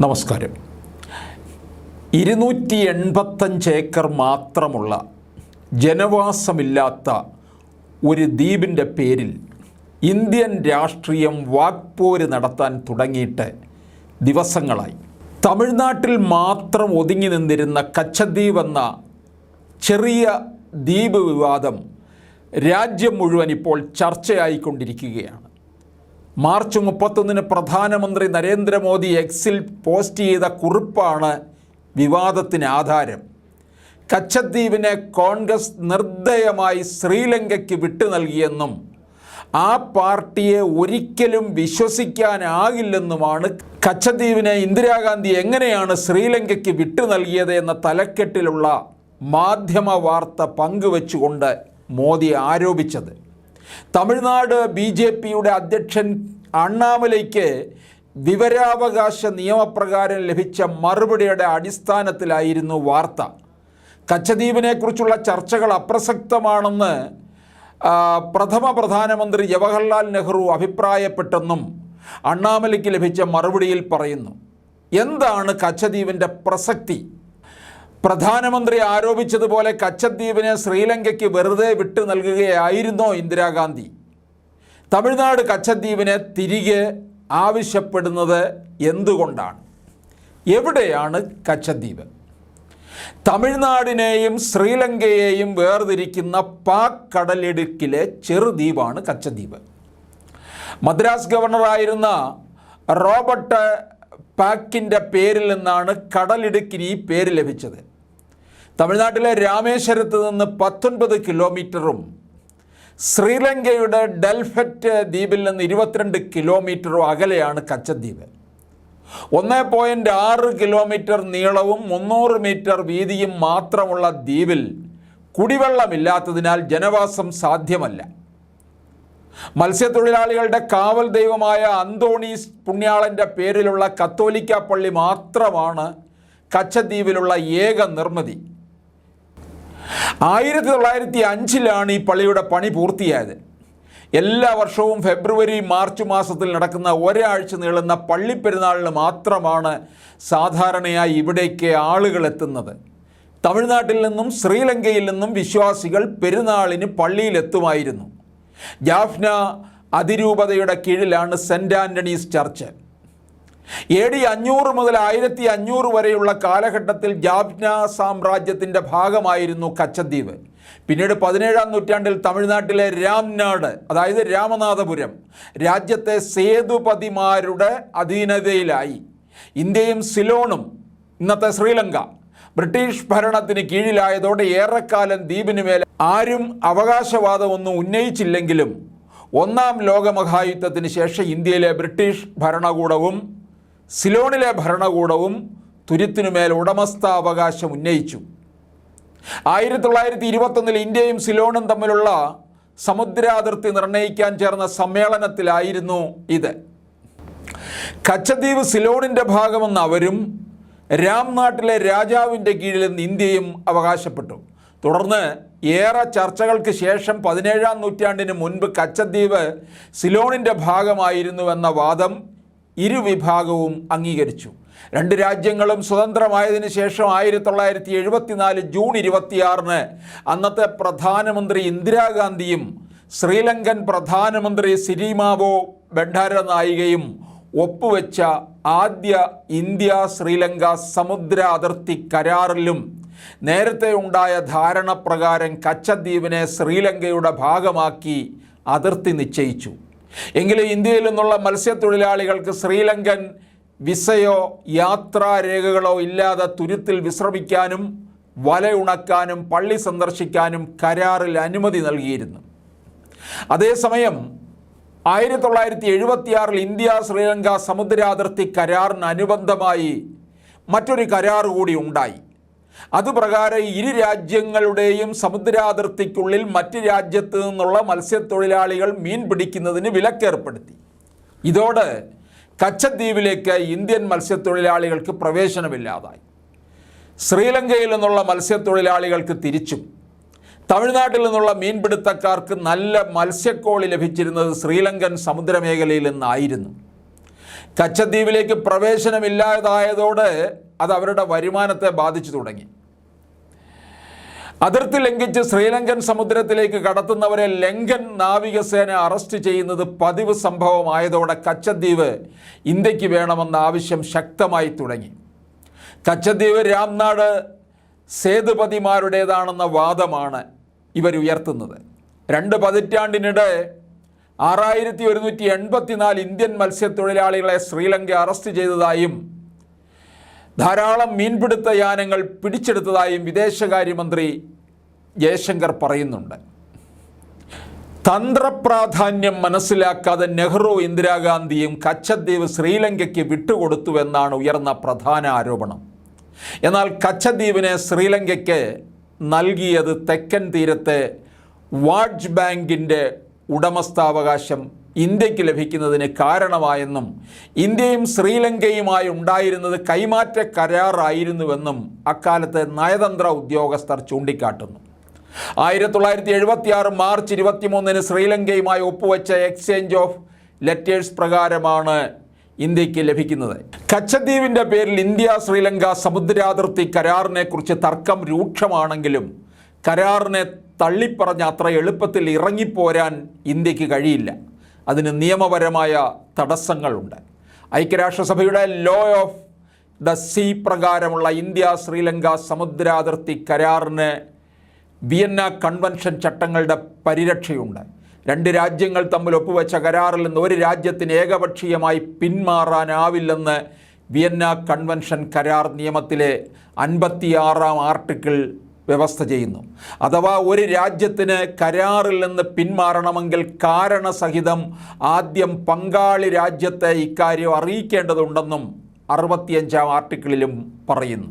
നമസ്കാരം. 285 ഏക്കർ മാത്രമുള്ള ജനവാസമില്ലാത്ത ഒരു ദ്വീപിൻ്റെ പേരിൽ ഇന്ത്യൻ രാഷ്ട്രീയം വാക്പോര് നടത്താൻ തുടങ്ങിയിട്ട് ദിവസങ്ങളായി. തമിഴ്നാട്ടിൽ മാത്രം ഒതുങ്ങി നിന്നിരുന്ന കച്ചദ്വീപ് എന്ന ചെറിയ ദ്വീപ് വിവാദം രാജ്യം മുഴുവൻ ഇപ്പോൾ ചർച്ചയായിക്കൊണ്ടിരിക്കുകയാണ്. മാർച്ച് 31 പ്രധാനമന്ത്രി നരേന്ദ്രമോദി എക്സിൽ പോസ്റ്റ് ചെയ്ത കുറിപ്പാണ് വിവാദത്തിന് ആധാരം. കച്ചദ്വീപിനെ കോൺഗ്രസ് നിർദ്ദയമായി ശ്രീലങ്കയ്ക്ക് വിട്ടു നൽകിയെന്നും ആ പാർട്ടിയെ ഒരിക്കലും വിശ്വസിക്കാനാകില്ലെന്നുമാണ് കച്ചദ്വീപിനെ ഇന്ദിരാഗാന്ധി എങ്ങനെയാണ് ശ്രീലങ്കയ്ക്ക് വിട്ടു നൽകിയത് എന്ന തലക്കെട്ടിലുള്ള മാധ്യമ വാർത്ത പങ്കുവച്ചുകൊണ്ട് മോദി ആരോപിച്ചത്. തമിഴ്നാട് BJPയുടെ അധ്യക്ഷൻ അണ്ണാമലയ്ക്ക് വിവരാവകാശ നിയമപ്രകാരം ലഭിച്ച മറുപടിയുടെ അടിസ്ഥാനത്തിലായിരുന്നു വാർത്ത. കച്ചദ്വീപിനെക്കുറിച്ചുള്ള ചർച്ചകൾ അപ്രസക്തമാണെന്ന് പ്രധാനമന്ത്രി ജവഹർലാൽ നെഹ്റു അഭിപ്രായപ്പെട്ടെന്നും അണ്ണാമലയ്ക്ക് ലഭിച്ച മറുപടിയിൽ പറയുന്നു. എന്താണ് കച്ചദ്വീപിൻ്റെ പ്രസക്തി? പ്രധാനമന്ത്രി ആരോപിച്ചതുപോലെ കച്ചദ്വീപിനെ ശ്രീലങ്കയ്ക്ക് വെറുതെ വിട്ടു നൽകുകയായിരുന്നോ ഇന്ദിരാഗാന്ധി? തമിഴ്നാട് കച്ചദ്വീപിനെ തിരികെ ആവശ്യപ്പെടുന്നത് എന്തുകൊണ്ടാണ്? എവിടെയാണ് കച്ചദ്വീപ്? തമിഴ്നാടിനെയും ശ്രീലങ്കയെയും വേർതിരിക്കുന്ന പാക് കടലിടുക്കിലെ ചെറുദ്വീപാണ് കച്ചദ്വീപ്. മദ്രാസ് ഗവർണറായിരുന്ന റോബർട്ട് പാക്കിൻ്റെ പേരിൽ നിന്നാണ് കടലിടുക്കിന് ഈ പേര് ലഭിച്ചത്. തമിഴ്നാട്ടിലെ രാമേശ്വരത്ത് നിന്ന് 19 കിലോമീറ്ററും ശ്രീലങ്കയുടെ ഡെൽഫറ്റ് ദ്വീപിൽ നിന്ന് 22 കിലോമീറ്ററും അകലെയാണ് കച്ചദ്വീപ്. 1.6 കിലോമീറ്റർ നീളവും 300 മീറ്റർ വീതിയും മാത്രമുള്ള ദ്വീപിൽ കുടിവെള്ളമില്ലാത്തതിനാൽ ജനവാസം സാധ്യമല്ല. മത്സ്യത്തൊഴിലാളികളുടെ കാവൽ ദൈവമായ അന്തോണീസ് പുണ്യാളൻ്റെ പേരിലുള്ള കത്തോലിക്ക പള്ളി മാത്രമാണ് കച്ചദ്വീപിലുള്ള ഏക നിർമ്മിതി. 1905 ഈ പള്ളിയുടെ പണി പൂർത്തിയായത്. എല്ലാ വർഷവും ഫെബ്രുവരി മാർച്ച് മാസത്തിൽ നടക്കുന്ന ഒരാഴ്ച നീളുന്ന പള്ളിപ്പെരുന്നാളിന് മാത്രമാണ് സാധാരണയായി ഇവിടേക്ക് ആളുകൾ എത്തുന്നത്. തമിഴ്നാട്ടിൽ നിന്നും ശ്രീലങ്കയിൽ നിന്നും വിശ്വാസികൾ പെരുന്നാളിന് പള്ളിയിലെത്തുമായിരുന്നു. ജാഫ്ന അതിരൂപതയുടെ കീഴിലാണ് സെൻറ്റ് ആൻ്റണീസ് ചർച്ച്. AD 500 മുതൽ 1500 വരെയുള്ള കാലഘട്ടത്തിൽ ജാഫ്ന സാമ്രാജ്യത്തിൻ്റെ ഭാഗമായിരുന്നു കച്ചദ്വീപ്. പിന്നീട് 17-ാം നൂറ്റാണ്ടിൽ തമിഴ്നാട്ടിലെ രാംനാട്, അതായത് രാമനാഥപുരം, രാജ്യത്തെ സേതുപതിമാരുടെ അധീനതയിലായി. ഇന്ത്യയും സിലോണും, ഇന്നത്തെ ശ്രീലങ്ക, ബ്രിട്ടീഷ് ഭരണത്തിന് കീഴിലായതോടെ ഏറെക്കാലം ദ്വീപിന് മേലെ ആരും അവകാശവാദമൊന്നും ഉന്നയിച്ചില്ലെങ്കിലും 1-ാം ലോകമഹായുദ്ധത്തിന് ശേഷം ഇന്ത്യയിലെ ബ്രിട്ടീഷ് ഭരണകൂടവും സിലോണിലെ ഭരണകൂടവും തുരുത്തിനുമേൽ ഉടമസ്ഥാവകാശം ഉന്നയിച്ചു. 1921 ഇന്ത്യയും സിലോണും തമ്മിലുള്ള സമുദ്രാതിർത്തി നിർണ്ണയിക്കാൻ ചേർന്ന സമ്മേളനത്തിലായിരുന്നു ഇത്. കച്ചദ്വീപ് സിലോണിൻ്റെ ഭാഗമെന്ന് അവരും രാംനാട്ടിലെ രാജാവിൻ്റെ കീഴിൽ നിന്ന് ഇന്ത്യയും അവകാശപ്പെട്ടു. തുടർന്ന് ഏറെ ചർച്ചകൾക്ക് ശേഷം 17-ാം നൂറ്റാണ്ടിന് മുൻപ് കച്ചദ്വീപ് സിലോണിൻ്റെ ഭാഗമായിരുന്നുവെന്ന വാദം ഇരുവിഭാഗവും അംഗീകരിച്ചു. രണ്ട് രാജ്യങ്ങളും സ്വതന്ത്രമായതിനു ശേഷം 1974 ജൂൺ 26 അന്നത്തെ പ്രധാനമന്ത്രി ഇന്ദിരാഗാന്ധിയും ശ്രീലങ്കൻ പ്രധാനമന്ത്രി സിരിമാവോ ബണ്ടാരനായികയും ഒപ്പുവെച്ച ആദ്യ ഇന്ത്യ ശ്രീലങ്ക സമുദ്ര അതിർത്തി കരാറിലും നേരത്തെ ഉണ്ടായ ധാരണ പ്രകാരം കച്ചദ്വീപിനെ ശ്രീലങ്കയുടെ ഭാഗമാക്കി അതിർത്തി നിശ്ചയിച്ചു. എങ്കിലും ഇന്ത്യയിൽ നിന്നുള്ള മത്സ്യത്തൊഴിലാളികൾക്ക് ശ്രീലങ്കൻ വിസയോ യാത്രാരേഖകളോ ഇല്ലാതെ തുരുത്തിൽ വിശ്രമിക്കാനും വലയുണക്കാനും പള്ളി സന്ദർശിക്കാനും കരാറിൽ അനുമതി നൽകിയിരുന്നു. അതേസമയം 1976 ഇന്ത്യ ശ്രീലങ്ക സമുദ്രാതിർത്തി കരാറിന് അനുബന്ധമായി മറ്റൊരു കരാർ കൂടി ഉണ്ടായി. അതുപ്രകാരം ഇരു രാജ്യങ്ങളുടെയും സമുദ്രാതിർത്തിക്കുള്ളിൽ മറ്റ് രാജ്യത്ത് നിന്നുള്ള മത്സ്യത്തൊഴിലാളികൾ മീൻ പിടിക്കുന്നതിന് വിലക്കേർപ്പെടുത്തി. ഇതോടെ കച്ചദ്വീപിലേക്ക് ഇന്ത്യൻ മത്സ്യത്തൊഴിലാളികൾക്ക് പ്രവേശനമില്ലാതായി. ശ്രീലങ്കയിൽ നിന്നുള്ള മത്സ്യത്തൊഴിലാളികൾക്ക് തിരിച്ചും തമിഴ്നാട്ടിൽ നിന്നുള്ള മീൻപിടുത്തക്കാർക്ക് നല്ല മത്സ്യക്കോളി ലഭിച്ചിരുന്നത് ശ്രീലങ്കൻ സമുദ്രമേഖലയിൽ നിന്നായിരുന്നു. കച്ചദ്വീപിലേക്ക് പ്രവേശനമില്ലാതായതോടെ അത് അവരുടെ വരുമാനത്തെ ബാധിച്ചു തുടങ്ങി. അതിർത്തി ലംഘിച്ച് ശ്രീലങ്കൻ സമുദ്രത്തിലേക്ക് കടത്തുന്നവരെ ലങ്കൻ നാവികസേന അറസ്റ്റ് ചെയ്യുന്നത് പതിവ് സംഭവമായതോടെ കച്ചദ്വീപ് ഇന്ത്യക്ക് വേണമെന്ന ആവശ്യം ശക്തമായി തുടങ്ങി. കച്ചദ്വീപ് രാംനാട് സേതുപതിമാരുടേതാണെന്ന വാദമാണ് ഇവരുയർത്തുന്നത്. 2 പതിറ്റാണ്ടിനിടെ 6184 ഇന്ത്യൻ മത്സ്യത്തൊഴിലാളികളെ ശ്രീലങ്ക അറസ്റ്റ് ചെയ്തതായും ധാരാളം മീൻപിടുത്ത യാനങ്ങൾ പിടിച്ചെടുത്തതായും വിദേശകാര്യമന്ത്രി ജയശങ്കർ പറയുന്നുണ്ട്. തന്ത്രപ്രാധാന്യം മനസ്സിലാക്കാതെ നെഹ്റു ഇന്ദിരാഗാന്ധിയും കച്ചദ്വീപ് ശ്രീലങ്കയ്ക്ക് വിട്ടുകൊടുത്തുവെന്നാണ് ഉയർന്ന പ്രധാന ആരോപണം. എന്നാൽ കച്ചദ്വീപിനെ ശ്രീലങ്കയ്ക്ക് നൽകിയത് തെക്കൻ തീരത്തെ വാഡ്ജ് ബാങ്കിൻ്റെ ഉടമസ്ഥാവകാശം ഇന്ത്യക്ക് ലഭിക്കുന്നതിന് കാരണമായെന്നും ഇന്ത്യയും ശ്രീലങ്കയുമായി ഉണ്ടായിരുന്നത് കൈമാറ്റ കരാറായിരുന്നുവെന്നും അക്കാലത്തെ നയതന്ത്ര ഉദ്യോഗസ്ഥർ ചൂണ്ടിക്കാട്ടുന്നു. 1976 മാർച്ച് 23 ശ്രീലങ്കയുമായി ഒപ്പുവെച്ച എക്സ്ചേഞ്ച് ഓഫ് ലെറ്റേഴ്സ് പ്രകാരമാണ് ഇന്ത്യക്ക് ലഭിക്കുന്നത്. കച്ചദ്വീപിൻ്റെ പേരിൽ ഇന്ത്യ ശ്രീലങ്ക സമുദ്രാതിർത്തി കരാറിനെ കുറിച്ച് തർക്കം രൂക്ഷമാണെങ്കിലും കരാറിനെ തള്ളിപ്പറഞ്ഞ അത്ര എളുപ്പത്തിൽ ഇറങ്ങിപ്പോരാൻ ഇന്ത്യക്ക് കഴിയില്ല. അതിന് നിയമപരമായ തടസ്സങ്ങളുണ്ട്. ഐക്യരാഷ്ട്രസഭയുടെ ലോ ഓഫ് ദ സീ പ്രകാരമുള്ള ഇന്ത്യ ശ്രീലങ്ക സമുദ്രാതിർത്തി കരാറിന് വിയന്ന കൺവെൻഷൻ ചട്ടങ്ങളുടെ പരിരക്ഷയുണ്ട്. 2 രാജ്യങ്ങൾ തമ്മിൽ ഒപ്പുവെച്ച കരാറിൽ നിന്ന് ഒരു രാജ്യത്തിന് ഏകപക്ഷീയമായി പിന്മാറാനാവില്ലെന്ന് വിയന്ന കൺവെൻഷൻ കരാർ നിയമത്തിലെ 56-ാം ആർട്ടിക്കിൾ വ്യവസ്ഥ ചെയ്യുന്നു. അഥവാ ഒരു രാജ്യത്തിന് കരാറിൽ നിന്ന് പിന്മാറണമെങ്കിൽ കാരണസഹിതം ആദ്യം പങ്കാളി രാജ്യത്തെ ഇക്കാര്യം അറിയിക്കേണ്ടതുണ്ടെന്നും 65-ാം ആർട്ടിക്കിളിലും പറയുന്നു.